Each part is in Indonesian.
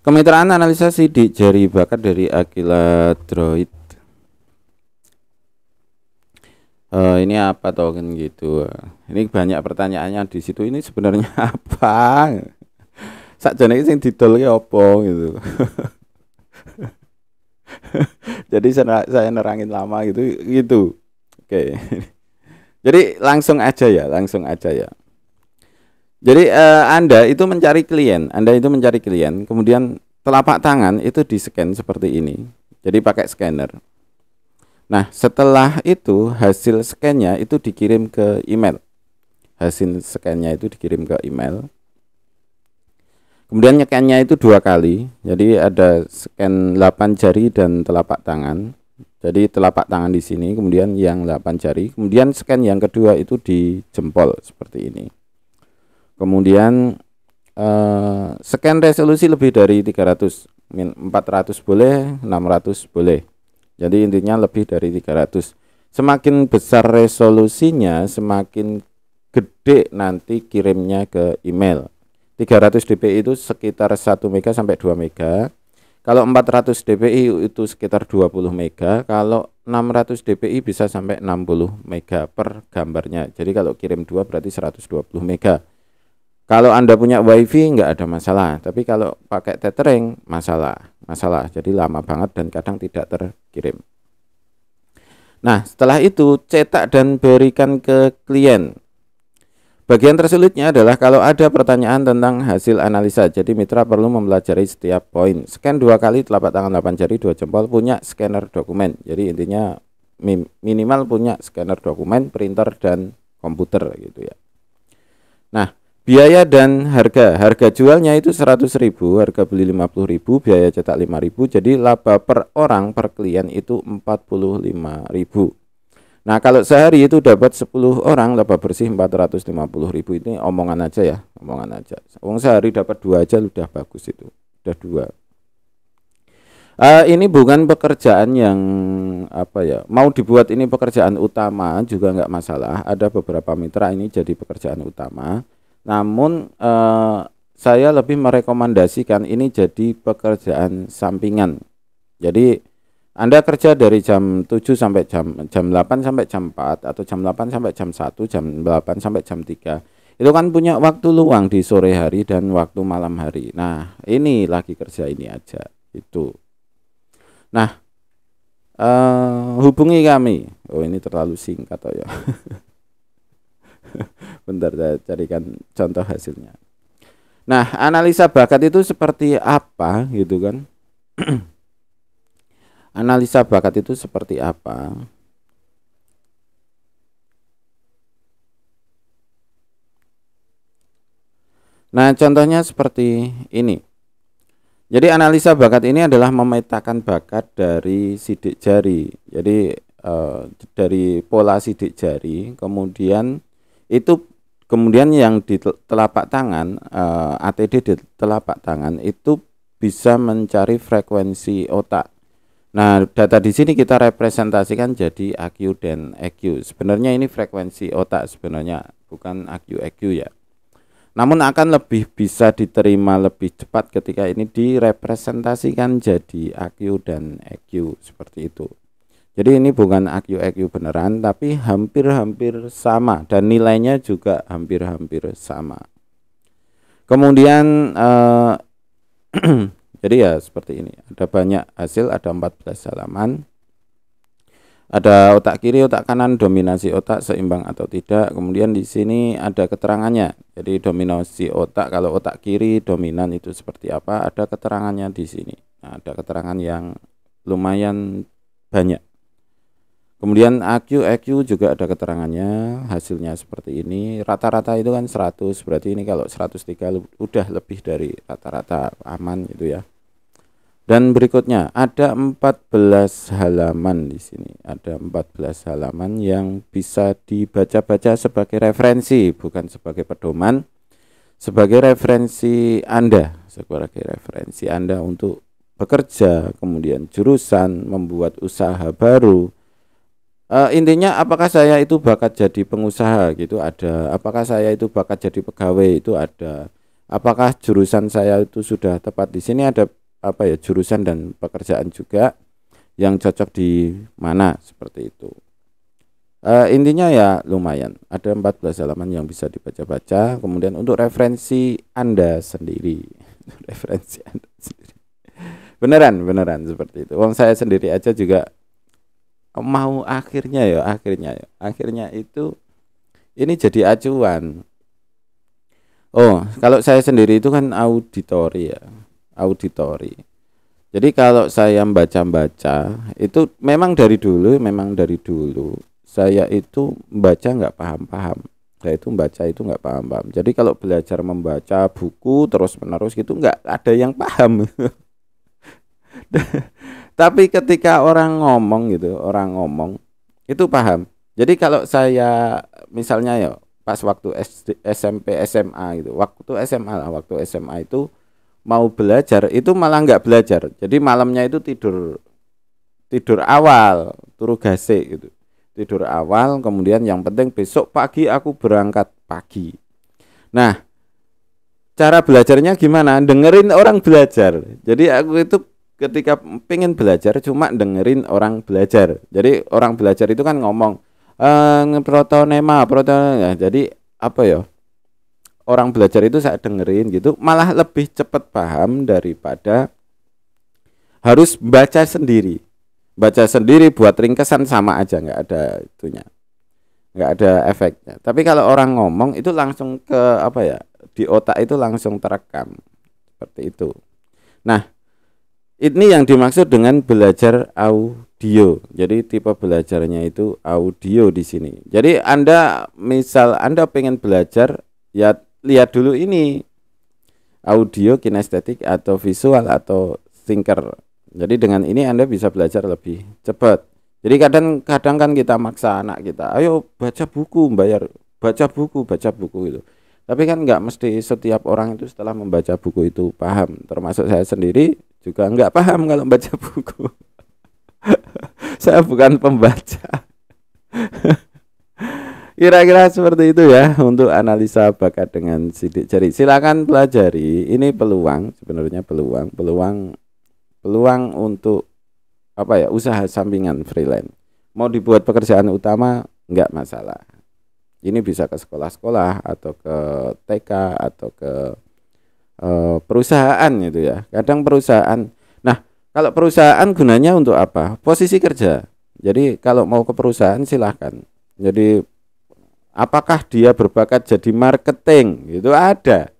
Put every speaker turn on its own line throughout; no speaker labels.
Kemitraan analisa sidik jari bakat dari Aquila Droid. Ini apa token gitu. Ini banyak pertanyaannya di situ. Ini sebenarnya apa? Sakjane sing didol ki apa gitu. Jadi saya nerangin lama gitu. Oke. Jadi langsung aja ya. Jadi Anda itu mencari klien, kemudian telapak tangan itu di-scan seperti ini. Jadi pakai scanner. Nah, setelah itu hasil scan-nya itu dikirim ke email. Kemudian nyekannya itu 2 kali. Jadi ada scan 8 jari dan telapak tangan. Jadi telapak tangan di sini, kemudian yang 8 jari. Kemudian scan yang kedua itu di jempol seperti ini. Kemudian scan resolusi lebih dari 300, 400 boleh, 600 boleh. Jadi intinya lebih dari 300. Semakin besar resolusinya, semakin gede nanti kirimnya ke email. 300 dpi itu sekitar 1 mega sampai 2 mega. Kalau 400 dpi itu sekitar 20 mega. Kalau 600 dpi bisa sampai 60 mega per gambarnya. Jadi kalau kirim 2 berarti 120 mega. Kalau Anda punya WiFi nggak ada masalah, tapi kalau pakai tethering masalah. Jadi lama banget dan kadang tidak terkirim. Nah, setelah itu cetak dan berikan ke klien. Bagian tersulitnya adalah kalau ada pertanyaan tentang hasil analisa. Jadi mitra perlu mempelajari setiap poin. Scan 2 kali telapak tangan 8 jari 2 jempol, punya scanner dokumen. Jadi intinya minimal punya scanner dokumen, printer dan komputer gitu ya. Nah, biaya dan harga jualnya itu 100.000, harga beli 50.000, biaya cetak 5.000. Jadi laba per orang per klien itu 45.000. Nah, kalau sehari itu dapat 10 orang, laba bersih 450.000. Ini omongan aja ya, Wong sehari dapat 2 aja udah bagus itu. Udah 2. Ini bukan pekerjaan yang mau dibuat ini pekerjaan utama juga nggak masalah. Ada beberapa mitra ini jadi pekerjaan utama. Namun saya lebih merekomendasikan ini jadi pekerjaan sampingan. Jadi Anda kerja dari jam 7 sampai jam 8 sampai jam 4 atau jam 8 sampai jam 1, jam 8 sampai jam 3. Itu kan punya waktu luang di sore hari dan waktu malam hari. Nah, ini lagi kerja ini aja itu. Nah, hubungi kami. Oh, ini terlalu singkat ya. Bentar saya carikan contoh hasilnya. Nah, analisa bakat itu seperti apa gitu kan? Analisa bakat itu seperti apa? Nah, contohnya seperti ini. Jadi analisa bakat ini adalah memetakan bakat dari sidik jari. Jadi dari pola sidik jari, kemudian yang di telapak tangan, ATD di telapak tangan itu bisa mencari frekuensi otak. Nah, data di sini kita representasikan jadi AQ dan EQ. Sebenarnya ini frekuensi otak sebenarnya, bukan AQ EQ ya. Namun akan lebih bisa diterima lebih cepat ketika ini direpresentasikan jadi AQ dan EQ seperti itu. Jadi ini bukan AQ EQ beneran, tapi hampir-hampir sama dan nilainya juga hampir-hampir sama. Kemudian jadi ya seperti ini. Ada banyak hasil, ada 14 halaman. Ada otak kiri, otak kanan, dominasi otak seimbang atau tidak. Kemudian di sini ada keterangannya. Jadi dominasi otak, kalau otak kiri dominan itu seperti apa? Ada keterangannya di sini. Nah, ada keterangan yang lumayan banyak. Kemudian AQ, EQ juga ada keterangannya, hasilnya seperti ini. Rata-rata itu kan 100, berarti ini kalau 103 udah lebih dari rata-rata, aman gitu ya. Dan berikutnya ada 14 halaman di sini. Ada 14 halaman yang bisa dibaca-baca sebagai referensi, bukan sebagai pedoman, sebagai referensi Anda untuk bekerja, kemudian jurusan, membuat usaha baru. Intinya apakah saya itu bakat jadi pengusaha gitu ada, apakah saya itu bakat jadi pegawai itu ada, apakah jurusan saya itu sudah tepat. Di sini ada apa ya, jurusan dan pekerjaan juga yang cocok di mana, seperti itu. Intinya ya lumayan, ada 14 halaman yang bisa dibaca-baca. Kemudian untuk referensi Anda sendiri referensi Anda sendiri, beneran seperti itu. Wong saya sendiri aja juga mau akhirnya itu ini jadi acuan. Oh, kalau saya sendiri itu kan auditori ya, auditori. Jadi kalau saya baca-baca itu memang dari dulu saya itu membaca nggak paham-paham. Saya itu membaca itu nggak paham-paham. Jadi kalau belajar membaca buku terus-menerus gitu nggak ada yang paham. Tapi ketika orang ngomong itu paham. Jadi kalau saya misalnya ya pas waktu SD, SMP, SMA gitu. Waktu SMA itu mau belajar itu malah nggak belajar. Jadi malamnya itu tidur awal, turu gasik gitu. Tidur awal, kemudian yang penting besok pagi aku berangkat pagi. Nah, cara belajarnya gimana? Dengerin orang belajar. Jadi aku itu ketika pengen belajar cuma dengerin orang belajar. Jadi orang belajar itu kan ngomong protonema. Jadi apa ya? Orang belajar itu saya dengerin gitu, malah lebih cepat paham daripada harus baca sendiri. Baca sendiri buat ringkesan sama aja, nggak ada itunya, nggak ada efeknya. Tapi kalau orang ngomong itu langsung ke apa ya, di otak itu langsung terekam seperti itu. Nah, ini yang dimaksud dengan belajar audio. Jadi tipe belajarnya itu audio di sini. Jadi misal Anda pengen belajar, ya lihat dulu ini audio, kinestetik atau visual atau thinker. Jadi dengan ini Anda bisa belajar lebih cepat. Jadi kadang kan kita maksa anak kita, ayo baca buku, baca buku itu. Tapi kan nggak mesti setiap orang itu setelah membaca buku itu paham. Termasuk saya sendiri juga nggak paham kalau baca buku. Saya bukan pembaca. Kira-kira seperti itu ya untuk analisa bakat dengan sidik jari. Silakan pelajari. Ini sebenarnya peluang untuk apa ya, usaha sampingan freelance. Mau dibuat pekerjaan utama nggak masalah. Ini bisa ke sekolah-sekolah atau ke TK atau ke perusahaan gitu ya. Kadang perusahaan. Nah, kalau perusahaan gunanya untuk apa? Posisi kerja. Jadi kalau mau ke perusahaan silahkan. Jadi apakah dia berbakat jadi marketing? Itu ada.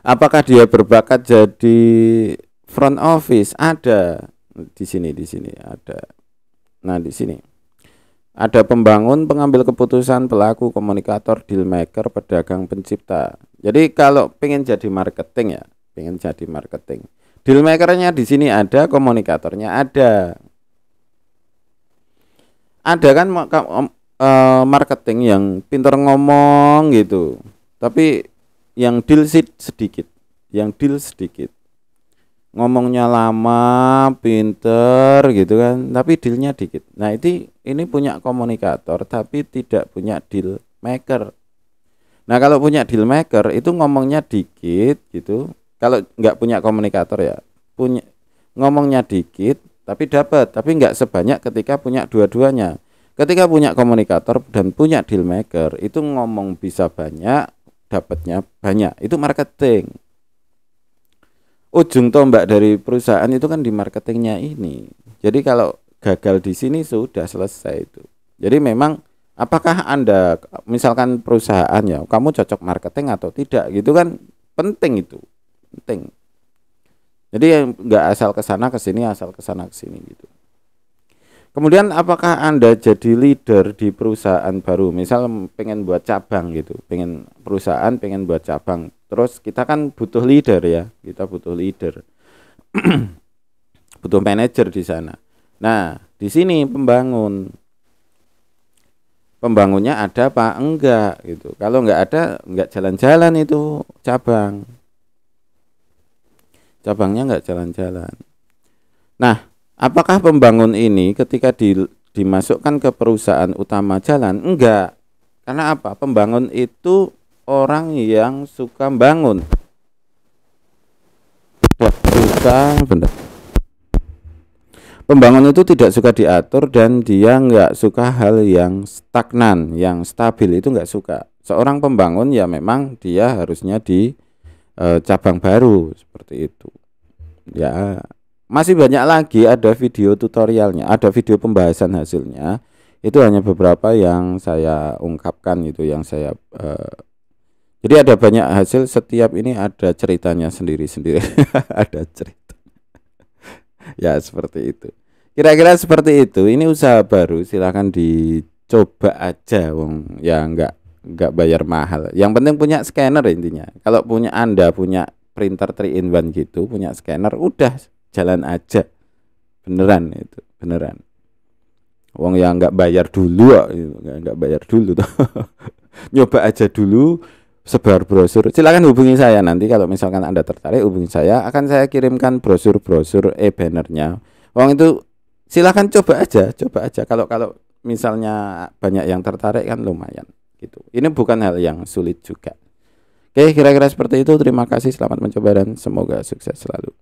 Apakah dia berbakat jadi front office? Ada. Di sini ada. Nah, di sini ada pembangun, pengambil keputusan, pelaku, komunikator, deal maker, pedagang, pencipta. Jadi kalau pengen jadi marketing ya, deal makernya di sini ada, komunikatornya ada. Ada kan marketing yang pintar ngomong gitu, tapi yang deal sedikit. Ngomongnya lama, pinter gitu kan, tapi dealnya dikit. Nah, ini punya komunikator tapi tidak punya deal maker. Nah, kalau punya deal maker itu ngomongnya dikit gitu. Kalau nggak punya komunikator ya, ngomongnya dikit tapi nggak sebanyak ketika punya dua-duanya. Ketika punya komunikator dan punya deal maker itu ngomong bisa banyak, dapatnya banyak. Itu marketing. Ujung tombak dari perusahaan itu kan di marketingnya ini. Jadi kalau gagal di sini sudah selesai itu. Jadi memang apakah Anda misalkan perusahaan ya, kamu cocok marketing atau tidak gitu kan penting itu. Penting. Jadi enggak asal ke sana ke sini gitu. Kemudian apakah Anda jadi leader di perusahaan baru? Misal pengen buat cabang gitu, pengen buat cabang. Terus kita kan butuh leader ya, butuh manajer di sana. Nah, di sini pembangunnya ada apa enggak gitu. Kalau enggak ada, enggak jalan-jalan itu cabangnya enggak jalan-jalan. Nah, apakah pembangun ini ketika dimasukkan ke perusahaan utama jalan? Enggak. Karena apa? Pembangun itu orang yang suka bangun, tidak suka bener. Pembangun itu tidak suka diatur dan dia nggak suka hal yang stagnan, yang stabil itu nggak suka. Seorang pembangun ya memang dia harusnya di cabang baru seperti itu. Ya, masih banyak lagi ada video tutorialnya, ada video pembahasan hasilnya. Itu hanya beberapa yang saya ungkapkan itu yang saya jadi ada banyak hasil, setiap ini ada ceritanya sendiri-sendiri. Ada cerita. Ya, seperti itu. Kira-kira seperti itu. Ini usaha baru, silahkan dicoba aja wong ya nggak bayar mahal. Yang penting punya scanner intinya. Kalau punya Anda punya printer 3-in-1 gitu, punya scanner, udah jalan aja. Beneran itu, beneran. Wong yang nggak bayar dulu, nggak bayar dulu tuh. Nyoba aja dulu, sebar brosur. Silakan hubungi saya nanti kalau misalkan Anda tertarik, hubungi saya. Akan saya kirimkan brosur-brosur e-bannernya. Wong itu silakan coba aja, coba aja. Kalau misalnya banyak yang tertarik kan lumayan gitu. Ini bukan hal yang sulit juga. Oke, kira-kira seperti itu. Terima kasih, selamat mencoba dan semoga sukses selalu.